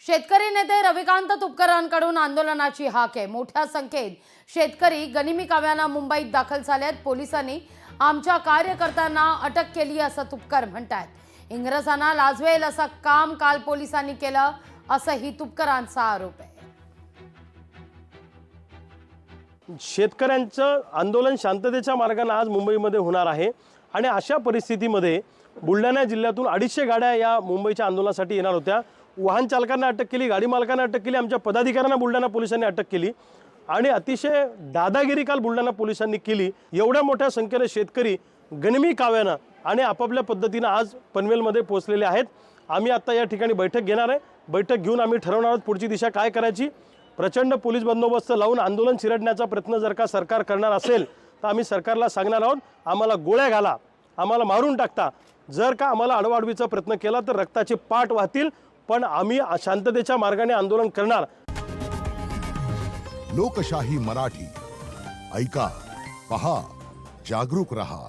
शेतकरी नेते रविकांत तुपकरांकडून आंदोलनाची हाक आहे। मोठ्या संख्येत शेतकरी गनिमी काव्याने मुंबईत दाखल झाले आहेत। पोलिसांनी आमच्या कार्यकर्त्यांना अटक केली असं तुपकर म्हणतात। इंग्रजांना लाजवेल असं काम काल पोलिसांनी केलं असंही तुपकरांचा आरोप आहे। शेतकऱ्यांचं आंदोलन शांततेच्या मार्गाने आज मुंबईमध्ये होणार आहे आणि अशा परिस्थितीमध्ये बुलढाणा जिल्ह्यातून 250 गाड्या या मुंबईच्या आंदोलनासाठी येणार होत्या। वाहन चालकांना अटक केली, गाडी मालकांना अटक केली, आमच्या पदाधिकाऱ्यांना बुलढाणा पोलिसांनी अटक केली आणि अतिशय दादागिरी काल बुलढाणा पोलिसांनी केली। एवढ्या मोठ्या संख्येने शेतकरी गनिमी काव्याने आणि आपापल्या पद्धतीने आज पनवेलमध्ये पोहोचलेले आहेत। आम्ही आता या ठिकाणी बैठक घेणार आहे। बैठक घेऊन आम्ही ठरवणार आहोत पुढची दिशा काय करायची। प्रचंड पोलीस बंदोबस्त लावून आंदोलन चिरडण्याचा प्रयत्न जर का सरकार करणार असेल तर आम्ही सरकारला सांगणार आहोत, आम्हाला गोळ्या घाला, आम्हाला मारून टाकता। जर का आम्हाला अडवाडवीचा प्रयत्न केला तर रक्ताचे पाट वाहतील, पण आम्ही शांततेच्या मार्गाने आंदोलन करणार। लोकशाही मराठी ऐका, पहा, जागरूक रहा।